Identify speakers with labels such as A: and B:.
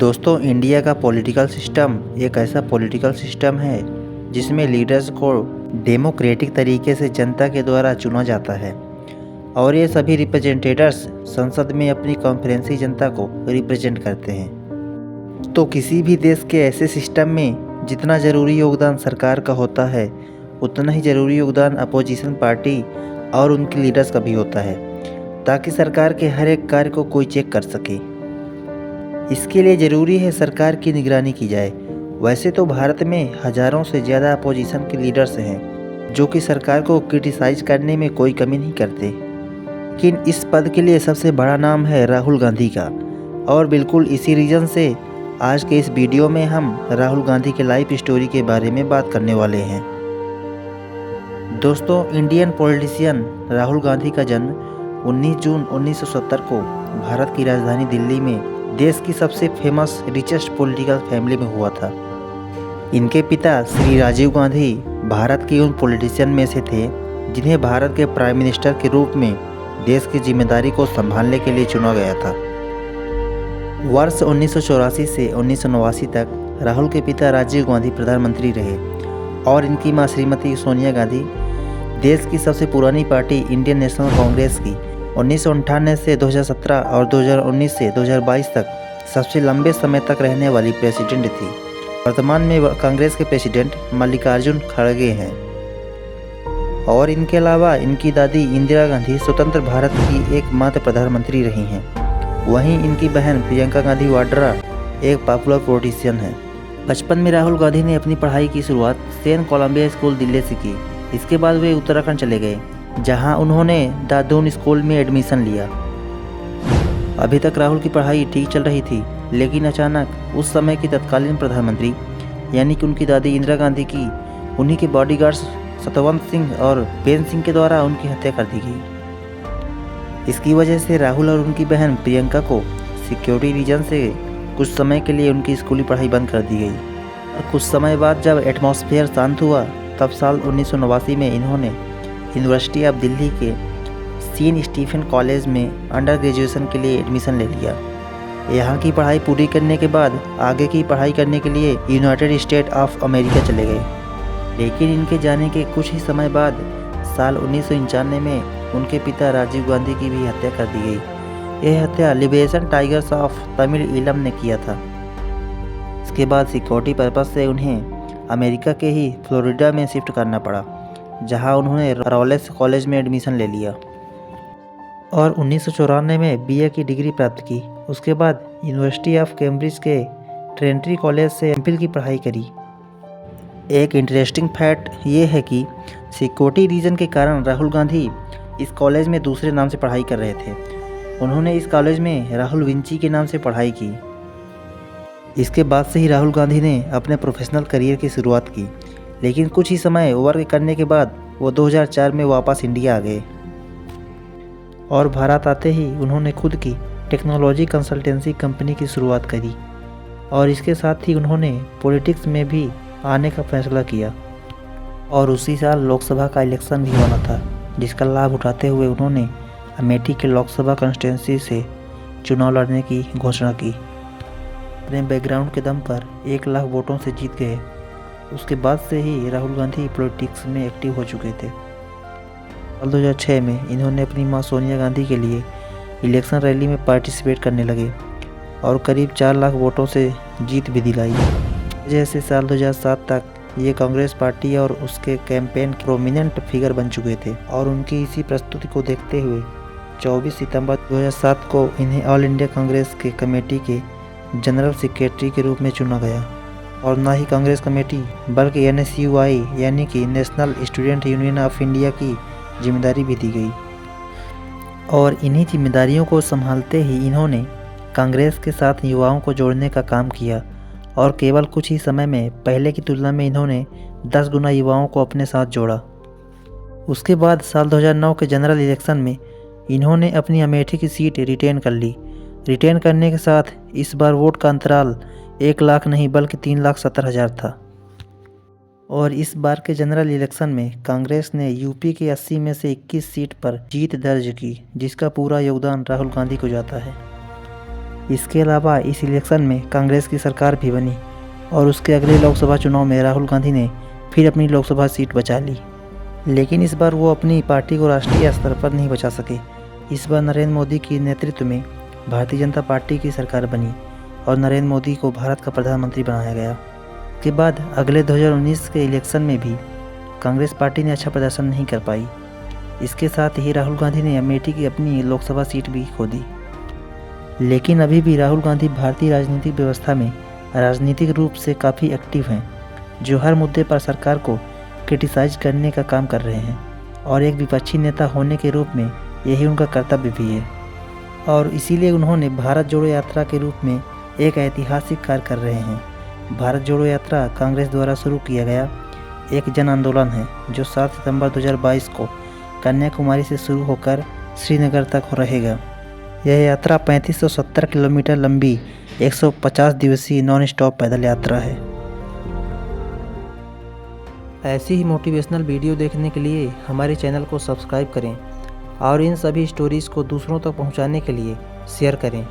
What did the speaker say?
A: दोस्तों, इंडिया का political system एक ऐसा पॉलिटिकल सिस्टम है जिसमें लीडर्स को डेमोक्रेटिक तरीके से जनता के द्वारा चुना जाता है और ये सभी रिप्रेजेंटेटर्स संसद में अपनी कॉन्फ्रेंसी जनता को रिप्रेजेंट करते हैं। तो किसी भी देश के ऐसे सिस्टम में जितना ज़रूरी योगदान सरकार का होता है उतना ही ज़रूरी योगदान अपोजिशन पार्टी और उनके लीडर्स का भी होता है, ताकि सरकार के हर एक कार्य को कोई चेक कर सके। इसके लिए ज़रूरी है सरकार की निगरानी की जाए। वैसे तो भारत में हज़ारों से ज़्यादा अपोजिशन के लीडर्स हैं जो कि सरकार को क्रिटिसाइज करने में कोई कमी नहीं करते, लेकिन इस पद के लिए सबसे बड़ा नाम है राहुल गांधी का। और बिल्कुल इसी रीज़न से आज के इस वीडियो में हम राहुल गांधी के लाइफ स्टोरी के बारे में बात करने वाले हैं। दोस्तों, इंडियन पॉलिटिशियन राहुल गांधी का जन्म 19 जून 1970 को भारत की राजधानी दिल्ली में देश की सबसे फेमस रिचेस्ट पॉलिटिकल फैमिली में हुआ था। इनके पिता श्री राजीव गांधी भारत के उन पॉलिटिशियन में से थे जिन्हें भारत के प्राइम मिनिस्टर के रूप में देश की जिम्मेदारी को संभालने के लिए चुना गया था। वर्ष 1984 से 1989 तक राहुल के पिता राजीव गांधी प्रधानमंत्री रहे और इनकी मां श्रीमती सोनिया गांधी देश की सबसे पुरानी पार्टी इंडियन नेशनल कांग्रेस की 1998 से 2017 और 2019 से 2022 तक सबसे लंबे समय तक रहने वाली प्रेसिडेंट थी। वर्तमान में कांग्रेस के प्रेसिडेंट मल्लिकार्जुन खड़गे हैं और इनके अलावा इनकी दादी इंदिरा गांधी स्वतंत्र भारत की एकमात्र प्रधानमंत्री रही हैं। वहीं इनकी बहन प्रियंका गांधी वाड्रा एक पॉपुलर पॉलिटिशियन है। बचपन में राहुल गांधी ने अपनी पढ़ाई की शुरुआत सेंट कोलंबिया स्कूल दिल्ली से की। इसके बाद वे उत्तराखंड चले गए, जहां उन्होंने दादून स्कूल में एडमिशन लिया। अभी तक राहुल की पढ़ाई ठीक चल रही थी, लेकिन अचानक उस समय की तत्कालीन प्रधानमंत्री यानी कि उनकी दादी इंदिरा गांधी की उन्हीं के बॉडीगार्ड्स सतवंत सिंह और बेन सिंह के द्वारा उनकी हत्या कर दी गई। इसकी वजह से राहुल और उनकी बहन प्रियंका को सिक्योरिटी रीजन से कुछ समय के लिए उनकी स्कूली पढ़ाई बंद कर दी गई। और कुछ समय बाद जब एटमॉस्फेयर शांत हुआ, तब साल 1989 में इन्होंने यूनिवर्सिटी ऑफ दिल्ली के सेंट स्टीफन कॉलेज में अंडर ग्रेजुएशन के लिए एडमिशन ले लिया। यहाँ की पढ़ाई पूरी करने के बाद आगे की पढ़ाई करने के लिए यूनाइटेड स्टेट ऑफ अमेरिका चले गए। लेकिन इनके जाने के कुछ ही समय बाद साल 1991 में उनके पिता राजीव गांधी की भी हत्या कर दी गई। यह हत्या liberation tigers of Tamil Eelam ने किया था। इसके बाद सिक्योरिटी पर्पज से उन्हें अमेरिका के ही फ्लोरिडा में शिफ्ट करना पड़ा, जहां उन्होंने रॉलेस कॉलेज में एडमिशन ले लिया और 1994 में बीए की डिग्री प्राप्त की। उसके बाद यूनिवर्सिटी ऑफ कैम्ब्रिज के ट्रिनिटी कॉलेज से एमफिल की पढ़ाई करी। एक इंटरेस्टिंग फैक्ट ये है कि सिक्योरिटी रीजन के कारण राहुल गांधी इस कॉलेज में दूसरे नाम से पढ़ाई कर रहे थे। उन्होंने इस कॉलेज में राहुल विंची के नाम से पढ़ाई की। इसके बाद से ही राहुल गांधी ने अपने प्रोफेशनल करियर की शुरुआत की, लेकिन कुछ ही समय वर्क करने के बाद वो 2004 में वापस इंडिया आ गए और भारत आते ही उन्होंने खुद की टेक्नोलॉजी कंसल्टेंसी कंपनी की शुरुआत करी और इसके साथ ही उन्होंने पॉलिटिक्स में भी आने का फैसला किया। और उसी साल लोकसभा का इलेक्शन भी होना था, जिसका लाभ उठाते हुए उन्होंने अमेठी के लोकसभा कंस्टिट्यूंसी से चुनाव लड़ने की घोषणा की। अपने बैकग्राउंड के दम पर 1 लाख वोटों से जीत गए। उसके बाद से ही राहुल गांधी पॉलिटिक्स में एक्टिव हो चुके थे। साल 2006 में इन्होंने अपनी मां सोनिया गांधी के लिए इलेक्शन रैली में पार्टिसिपेट करने लगे और करीब 4 लाख वोटों से जीत भी दिलाई। जैसे साल 2007 तक ये कांग्रेस पार्टी और उसके कैंपेन प्रोमिनेंट फिगर बन चुके थे और उनकी इसी प्रस्तुति को देखते हुए 24 सितंबर 2007 को इन्हें ऑल इंडिया कांग्रेस के कमेटी के जनरल सेक्रेटरी के रूप में चुना गया। और ना ही कांग्रेस कमेटी बल्कि NSUI यानी कि national student union of India की जिम्मेदारी भी दी गई। और इन्हीं जिम्मेदारियों को संभालते ही इन्होंने कांग्रेस के साथ युवाओं को जोड़ने का काम किया और केवल कुछ ही समय में पहले की तुलना में इन्होंने 10 गुना युवाओं को अपने साथ जोड़ा। उसके बाद साल 2009 के जनरल इलेक्शन में इन्होंने अपनी अमेठी की सीट रिटेन कर ली। रिटेन करने के साथ इस बार वोट का अंतराल 1 लाख नहीं बल्कि 3,70,000 था। और इस बार के जनरल इलेक्शन में कांग्रेस ने यूपी के 80 में से 21 सीट पर जीत दर्ज की, जिसका पूरा योगदान राहुल गांधी को जाता है। इसके अलावा इस इलेक्शन में कांग्रेस की सरकार भी बनी और उसके अगले लोकसभा चुनाव में राहुल गांधी ने फिर अपनी लोकसभा सीट बचा ली। लेकिन इस बार वो अपनी पार्टी को राष्ट्रीय स्तर पर नहीं बचा सके। इस बार नरेंद्र मोदी के नेतृत्व में भारतीय जनता पार्टी की सरकार बनी और नरेंद्र मोदी को भारत का प्रधानमंत्री बनाया गया। के बाद अगले 2019 के इलेक्शन में भी कांग्रेस पार्टी ने अच्छा प्रदर्शन नहीं कर पाई। इसके साथ ही राहुल गांधी ने अमेठी की अपनी लोकसभा सीट भी खो दी। लेकिन अभी भी राहुल गांधी भारतीय राजनीतिक व्यवस्था में राजनीतिक रूप से काफ़ी एक्टिव हैं, जो हर मुद्दे पर सरकार को क्रिटिसाइज करने का काम कर रहे हैं और एक विपक्षी नेता होने के रूप में यही उनका कर्तव्य भी है। और इसीलिए उन्होंने भारत जोड़ो यात्रा के रूप में एक ऐतिहासिक कार्य कर रहे हैं। भारत जोड़ो यात्रा कांग्रेस द्वारा शुरू किया गया एक जन आंदोलन है जो 7 सितंबर 2022 को कन्याकुमारी से शुरू होकर श्रीनगर तक रहेगा। यह यात्रा 3570 किलोमीटर लंबी 150 दिवसीय नॉन स्टॉप पैदल यात्रा है। ऐसी ही मोटिवेशनल वीडियो देखने के लिए हमारे चैनल को सब्सक्राइब करें और इन सभी स्टोरीज़ को दूसरों तक पहुंचाने के लिए शेयर करें।